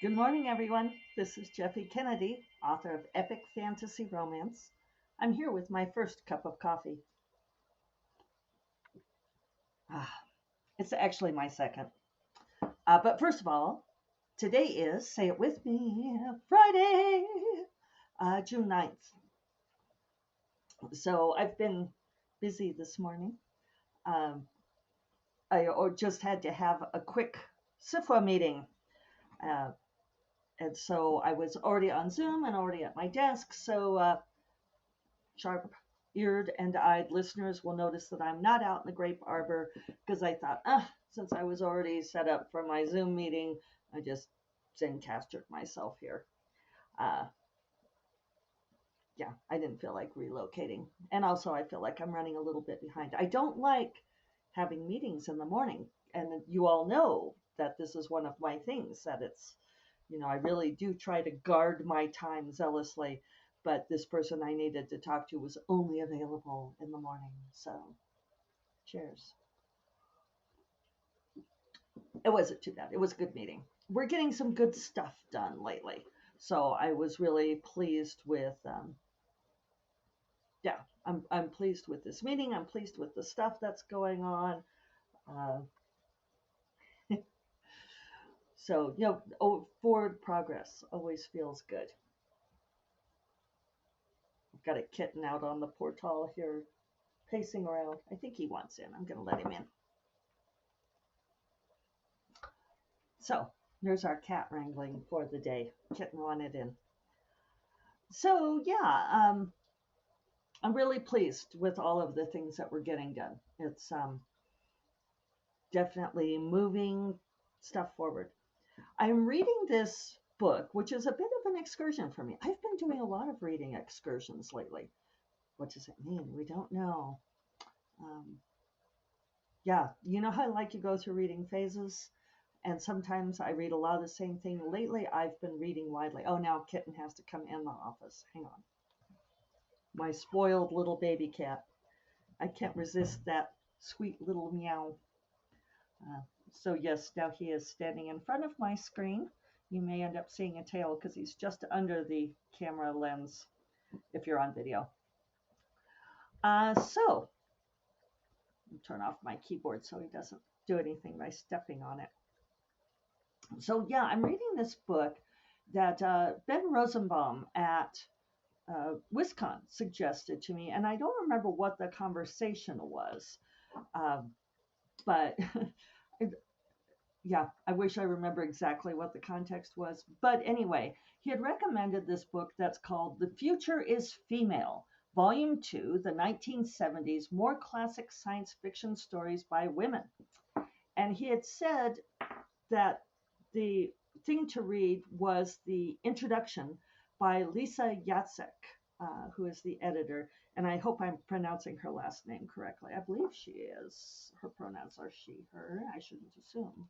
Good morning, everyone. This is Jeffe Kennedy, author of Epic Fantasy Romance. I'm here with my first cup of coffee. Ah, it's actually my second. But first of all, today is, say it with me, Friday, June 9th. So I've been busy this morning. Um, I just had to have a quick SIFWA meeting. Uh, and so I was already on Zoom and already at my desk. So sharp-eared and eyed listeners will notice that I'm not out in the grape arbor because I thought, since I was already set up for my Zoom meeting, I just Zencastered myself here. Uh, yeah, I didn't feel like relocating. And also, I feel like I'm running a little bit behind. I don't like having meetings in the morning. And you all know that this is one of my things, that I really do try to guard my time zealously. But this person I needed to talk to was only available in the morning. So, cheers. It wasn't too bad. It was a good meeting. We're getting some good stuff done lately. So, I was really pleased with, yeah, I'm pleased with this meeting. I'm pleased with the stuff that's going on. Uh, forward progress always feels good. I've got a kitten out on the portal here, pacing around. I think he wants in. I'm going to let him in. So there's our cat wrangling for the day. Kitten wanted in. So yeah, I'm really pleased with all of the things that we're getting done. It's definitely moving stuff forward. I'm reading this book, which is a bit of an excursion for me. I've been doing a lot of reading excursions lately. What does it mean? We don't know. Um, yeah, you know how like you go through reading phases? And sometimes I read a lot of the same thing. Lately, I've been reading widely. Oh, now Kitten has to come in the office. Hang on. My spoiled little baby cat. I can't resist that sweet little meow. Uh, so, yes, now he is standing in front of my screen. You may end up seeing a tail because he's just under the camera lens if you're on video. So, turn off my keyboard so he doesn't do anything by stepping on it. So, yeah, I'm reading this book that Ben Rosenbaum at Wisconsin suggested to me, and I don't remember what the conversation was, um, but yeah, I wish I remember exactly what the context was. But anyway, he had recommended this book that's called The Future is Female, Volume 2, the 1970s More Classic Science Fiction Stories by Women. And he had said that the thing to read was the introduction by Lisa Yatsek, who is the editor. And I hope I'm pronouncing her last name correctly. I believe she is. Her pronouns are she, her. I shouldn't assume.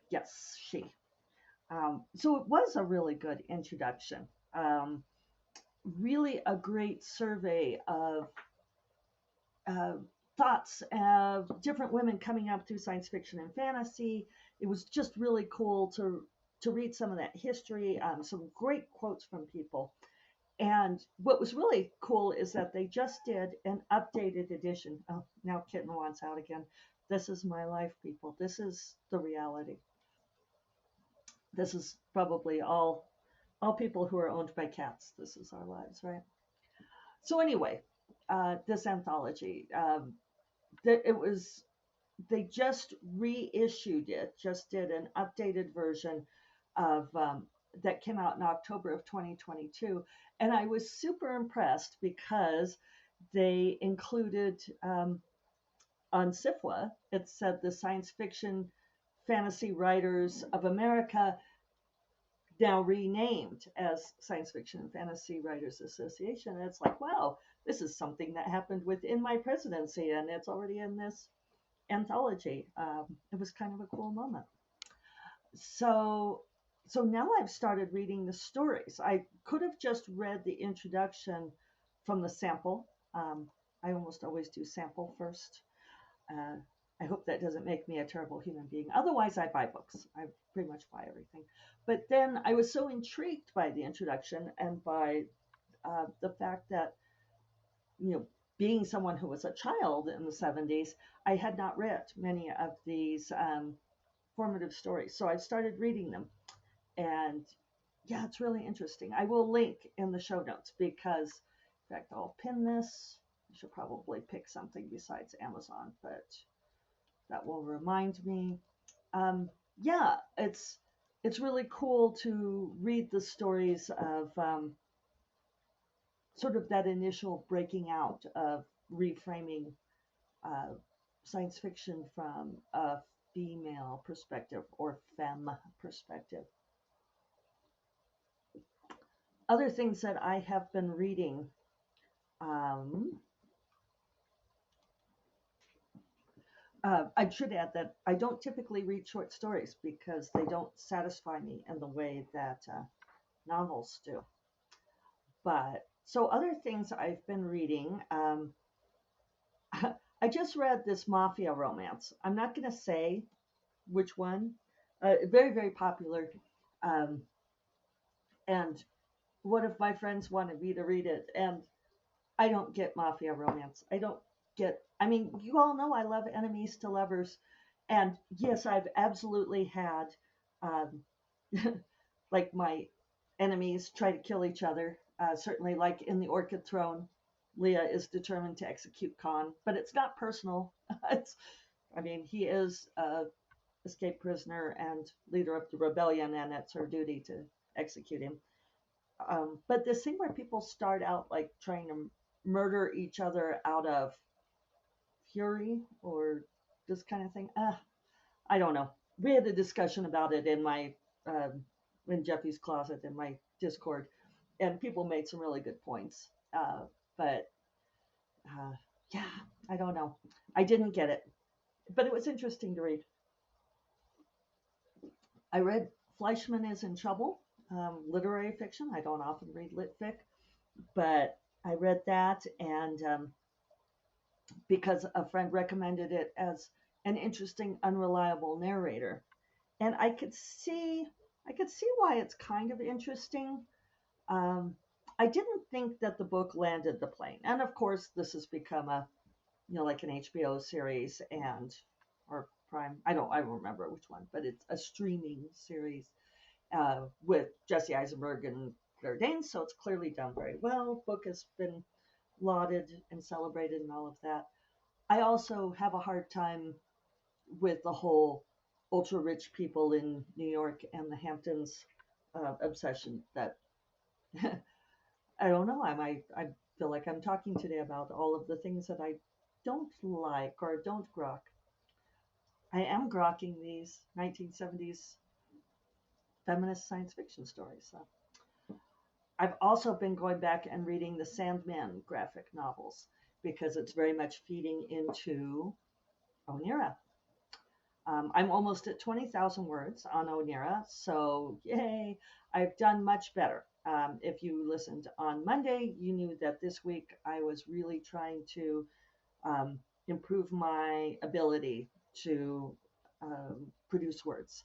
Yes, she. So it was a really good introduction. Really a great survey of uh, thoughts of different women coming up through science fiction and fantasy. It was just really cool to read some of that history, some great quotes from people. And what was really cool is that they just did an updated edition. Oh, now Kitten wants out again. This is my life, people. This is the reality. This is probably all people who are owned by cats. This is our lives, right? So anyway, this anthology, it was they just reissued it, just did an updated version of that came out in October of 2022, and I was super impressed because they included on SIFWA, it said the Science Fiction Fantasy Writers of America, now renamed as Science Fiction and Fantasy Writers Association. And it's like, wow, this is something that happened within my presidency, and it's already in this anthology. It was kind of a cool moment. So, so now I've started reading the stories. I could have just read the introduction from the sample. I almost always do sample first. Uh, I hope that doesn't make me a terrible human being. Otherwise, I buy books. I pretty much buy everything. But then I was so intrigued by the introduction and by the fact that, you know, being someone who was a child in the 70s, I had not read many of these formative stories. So I started reading them. And yeah, it's really interesting. I will link in the show notes because, in fact, I'll pin this. I should probably pick something besides Amazon, but that will remind me. Yeah, it's really cool to read the stories of sort of that initial breaking out of reframing uh, science fiction from a female perspective or femme perspective. Other things that I have been reading. Um, I should add that I don't typically read short stories because they don't satisfy me in the way that novels do. But so other things I've been reading. I just read this mafia romance. I'm not going to say which one. Very, very popular. Um, and one of my friends wanted me to read it, and I don't get mafia romance. I don't get. I mean, you all know I love enemies to lovers, and yes, I've absolutely had, um, like my enemies try to kill each other. Certainly, like in the Orchid Throne, Leah is determined to execute Khan, but it's not personal. it's, I mean, he is a escaped prisoner and leader of the rebellion, and it's her duty to execute him. But this thing where people start out like trying to murder each other out of fury or this kind of thing, I don't know. We had a discussion about it in my um, in Jeffy's closet in my Discord, and people made some really good points. But uh, yeah, I don't know. I didn't get it, but it was interesting to read. I read Fleischman is in Trouble, literary fiction. I don't often read lit fic, but I read that, and because a friend recommended it as an interesting, unreliable narrator, and I could see why it's kind of interesting. Um, I didn't think that the book landed the plane, and of course, this has become a like an HBO series and or Prime. I don't remember which one, but it's a streaming series with Jesse Eisenberg and Claire Danes, so it's clearly done very well. Book has been lauded and celebrated and all of that. I also have a hard time with the whole ultra rich people in New York and the Hamptons obsession. That I don't know. I feel like I'm talking today about all of the things that I don't like or don't grok. I am grokking these 1970s feminist science fiction stories. So I've also been going back and reading the Sandman graphic novels because it's very much feeding into Onira. I'm almost at 20,000 words on Onira, so yay, I've done much better. If you listened on Monday, you knew that this week I was really trying to um, improve my ability to produce words.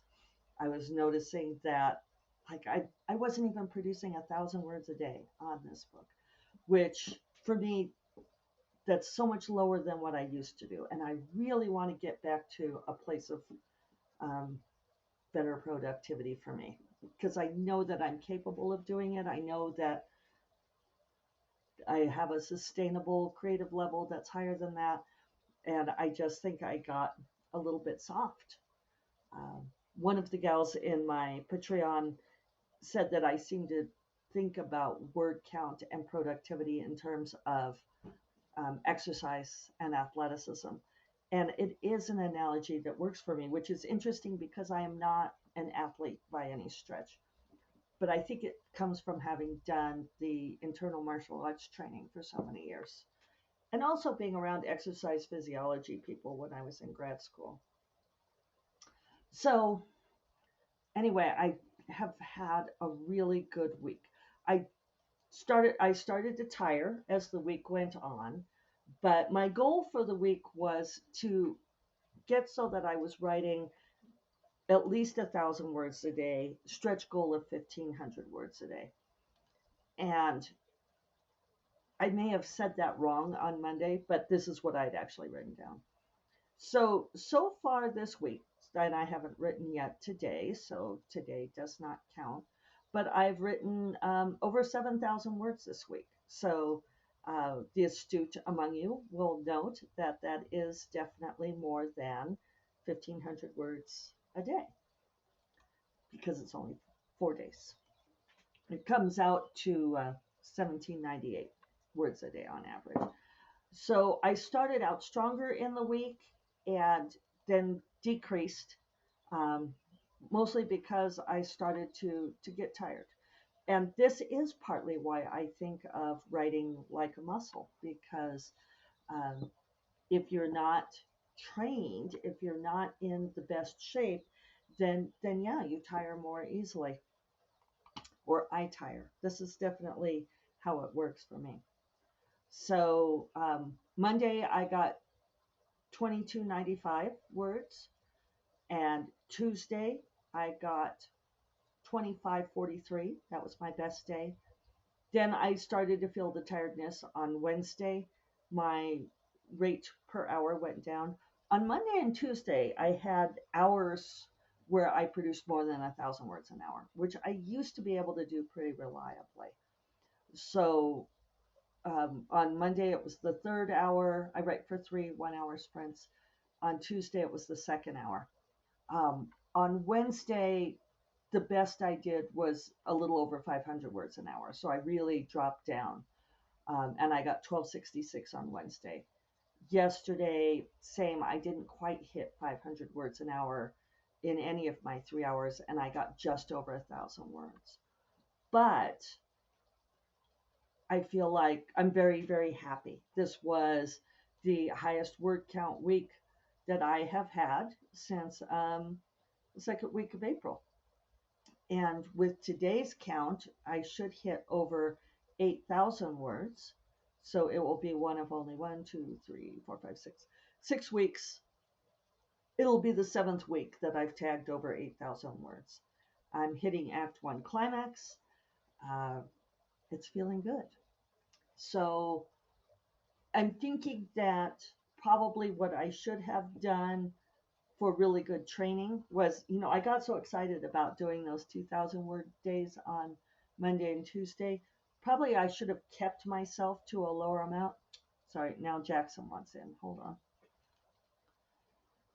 I was noticing that like I wasn't even producing 1,000 words a day on this book, which for me that's so much lower than what I used to do. And I really want to get back to a place of um, better productivity for me because I know that I'm capable of doing it. I know that I have a sustainable creative level that's higher than that. And I just think I got a little bit soft. Um, One of the gals in my Patreon said that I seem to think about word count and productivity in terms of exercise and athleticism. And it is an analogy that works for me, which is interesting because I am not an athlete by any stretch. But I think it comes from having done the internal martial arts training for so many years. And also being around exercise physiology people when I was in grad school. So, anyway, I have had a really good week. I I started to tire as the week went on, but my goal for the week was to get so that I was writing at least 1,000 words a day, stretch goal of 1,500 words a day. And I may have said that wrong on Monday, but this is what I'd actually written down. So far this week, and I haven't written yet today, so today does not count, but I've written over 7,000 words this week. So the astute among you will note that that is definitely more than 1,500 words a day because it's only 4 days. It comes out to 1,798 words a day on average. So I started out stronger in the week and then decreased, um, mostly because I started to get tired. And this is partly why I think of writing like a muscle, because um, if you're not trained, if you're not in the best shape, then yeah, you tire more easily, or I tire. This is definitely how it works for me. So Monday I got 2295 words, and Tuesday I got 2543. That was my best day. Then I started to feel the tiredness on Wednesday. My rate per hour went down. On Monday and Tuesday, I had hours where I produced more than 1,000 words an hour, which I used to be able to do pretty reliably. So on Monday, it was the third hour. I write for 3 1-hour sprints. On Tuesday, it was the second hour. On Wednesday, the best I did was a little over 500 words an hour. So I really dropped down, and I got 1266 on Wednesday. Yesterday, same. I didn't quite hit 500 words an hour in any of my 3 hours, and I got just over 1,000 words. But I feel like I'm very, very happy. This was the highest word count week that I have had since the second week of April. And with today's count, I should hit over 8,000 words. So it will be one of only 6 weeks. It'll be the seventh week that I've tagged over 8,000 words. I'm hitting Act 1 climax. Uh, it's feeling good. So I'm thinking that probably what I should have done for really good training was, I got so excited about doing those 2,000 word days on Monday and Tuesday. Probably I should have kept myself to a lower amount. Sorry, now Jackson wants in. Hold on.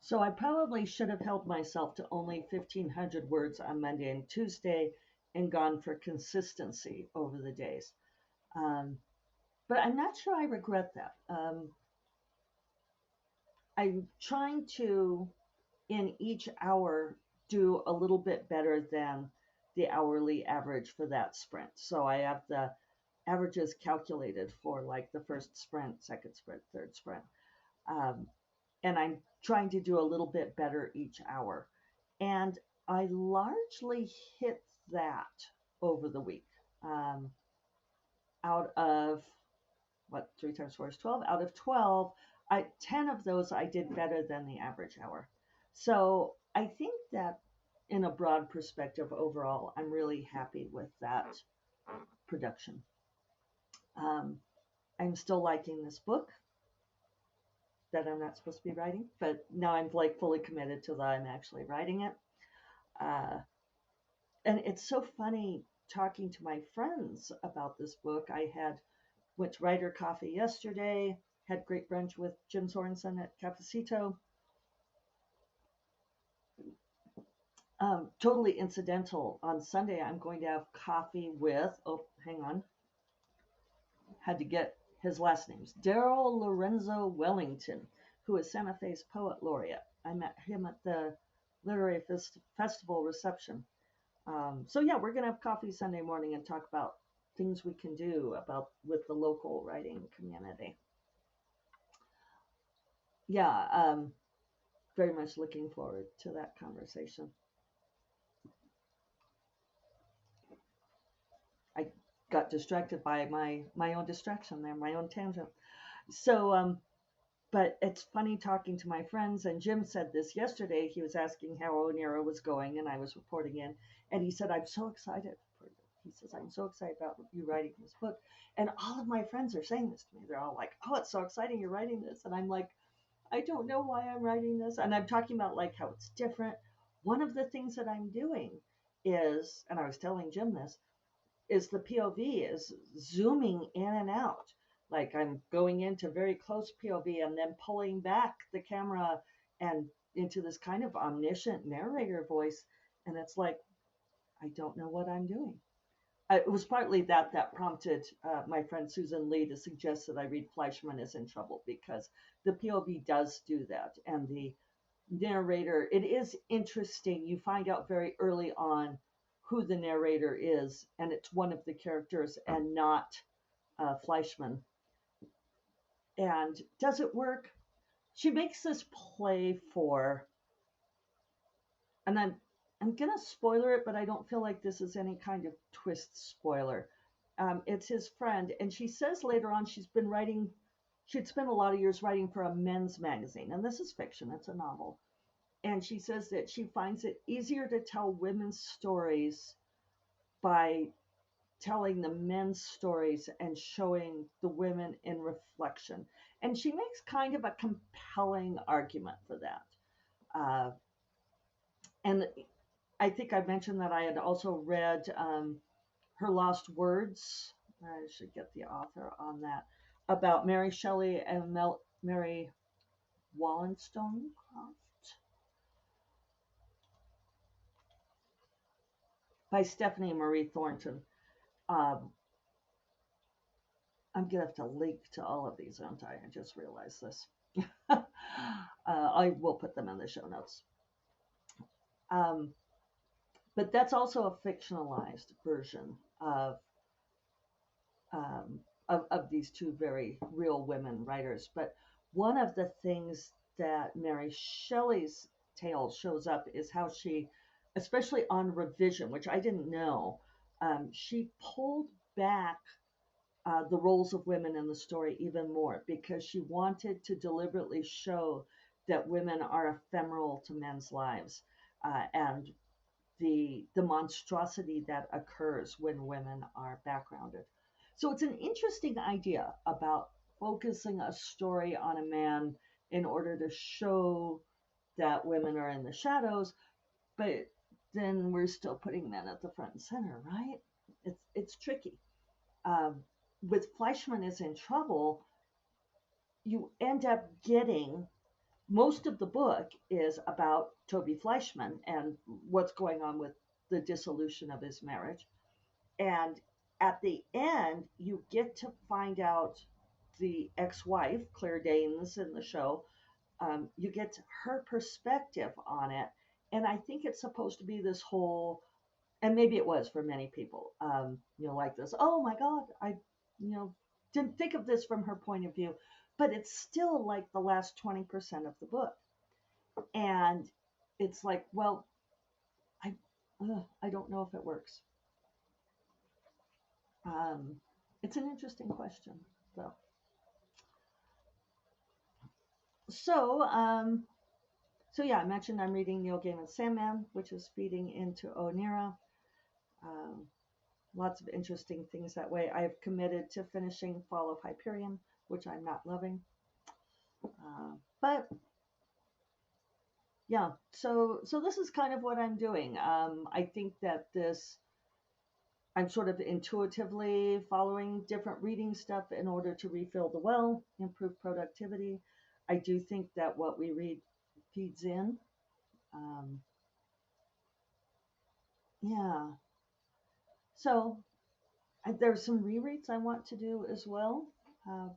So I probably should have held myself to only 1,500 words on Monday and Tuesday and gone for consistency over the days. But I'm not sure I regret that. I'm trying to, in each hour, do a little bit better than the hourly average for that sprint. So I have the averages calculated for like the first sprint, second sprint, third sprint. And I'm trying to do a little bit better each hour. And I largely hit that over the week. Out of what, 3 times 4 is 12? Out of 12, 10 of those I did better than the average hour. So I think that in a broad perspective overall, I'm really happy with that production. I'm still liking this book that I'm not supposed to be writing, but now I'm like fully committed to that I'm actually writing it. And it's so funny talking to my friends about this book. I went to Writer Coffee yesterday, had great brunch with Jim Sorensen at Cafecito. Totally incidental. On Sunday, I'm going to have coffee with, hang on, had to get his last names, Daryl Lorenzo Wellington, who is Santa Fe's poet laureate. I met him at the Literary Festival reception. So yeah, we're going to have coffee Sunday morning and talk about things we can do with the local writing community. Yeah, very much looking forward to that conversation. I got distracted by my own distraction there, my own tangent. So But it's funny talking to my friends, and Jim said this yesterday. He was asking how Onera was going, and I was reporting in, and he said, "I'm so excited for you." He says, "I'm so excited about you writing this book." And all of my friends are saying this to me. They're all like, "Oh, it's so exciting you're writing this." And I'm like, I don't know why I'm writing this. And I'm talking about like how it's different. One of the things that I'm doing is, and I was telling Jim this, is the POV is zooming in and out. Like I'm going into very close POV and then pulling back the camera and into this kind of omniscient narrator voice. And it's like, I don't know what I'm doing. It was partly that prompted my friend Susan Lee to suggest that I read Fleischman is in Trouble, because the POV does do that. And the narrator, it is interesting. You find out very early on who the narrator is, and it's one of the characters and not Fleischman. And does it work? She makes this play for, and I'm gonna spoiler it, but I don't feel like this is any kind of twist spoiler. It's his friend, and she says later on she'd spent a lot of years writing for a men's magazine, and this is fiction, it's a novel. And she says that she finds it easier to tell women's stories by telling the men's stories and showing the women in reflection. And she makes kind of a compelling argument for that. And I think I mentioned that I had also read Her Lost Words. I should get the author on that, about Mary Shelley and Mary Wollstonecraft by Stephanie Marie Thornton. Um, I'm gonna have to link to all of these, aren't I? I just realized this. I will put them in the show notes. Um, but that's also a fictionalized version um, of these two very real women writers. But one of the things that Mary Shelley's tale shows up is how she, especially on revision, which I didn't know, she pulled back the roles of women in the story even more, because she wanted to deliberately show that women are ephemeral to men's lives, and the monstrosity that occurs when women are backgrounded. So it's an interesting idea about focusing a story on a man in order to show that women are in the shadows, but then we're still putting men at the front and center, right? It's tricky. Um, with Fleischman is in Trouble, you end up getting, most of the book is about Toby Fleischman and what's going on with the dissolution of his marriage. And at the end, you get to find out the ex-wife, Claire Danes in the show. You get her perspective on it. And I think it's supposed to be this whole, and maybe it was for many people, like this, oh my God, I, you know, didn't think of this from her point of view, but it's still like the last 20% of the book. And it's like, well, I, I don't know if it works. Um, it's an interesting question, though. So, so yeah, I mentioned I'm reading Neil Gaiman's Sandman, which is feeding into Onera. Um, Lots of interesting things that way. I have committed to finishing Fall of Hyperion, which I'm not loving. But yeah, so this is kind of what I'm doing. I think that I'm sort of intuitively following different reading stuff in order to refill the well, improve productivity. I do think that what we read feeds in. Um, yeah. So there's some rereads I want to do as well,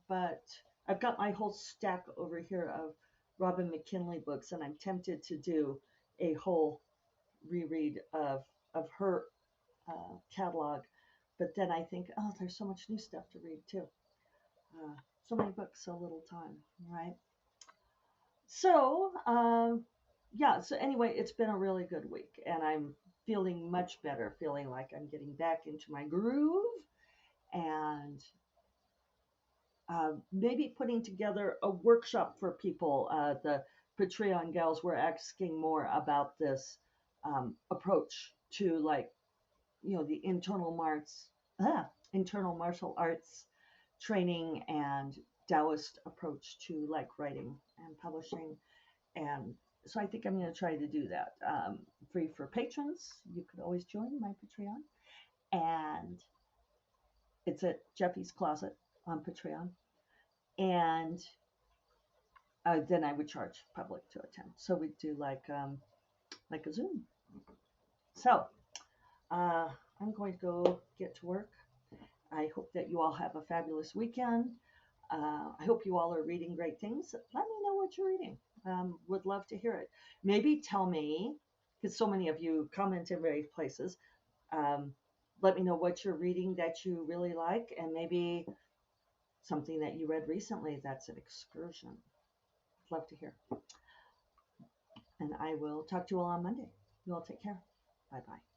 but I've got my whole stack over here of Robin McKinley books, and I'm tempted to do a whole reread of her catalog. But then I think, oh, there's so much new stuff to read too. So many books, so little time, right? So, yeah. So anyway, it's been a really good week, and I'm feeling much better, feeling like I'm getting back into my groove, and maybe putting together a workshop for people. The Patreon gals were asking more about this approach to, like, the internal martial arts training and Taoist approach to, like, writing and publishing. And so I think I'm going to try to do that. Free for patrons. You could always join my Patreon. And it's at Jeffy's Closet on Patreon. And then I would charge public to attend. So we'd do like a Zoom. So uh, I'm going to go get to work. I hope that you all have a fabulous weekend. I hope you all are reading great things. Let me know what you're reading. Would love to hear it. Maybe tell me, because so many of you comment in various places. Um, Let me know what you're reading that you really like, and maybe something that you read recently that's an excursion. Love to hear. And I will talk to you all on Monday. You all take care. Bye bye.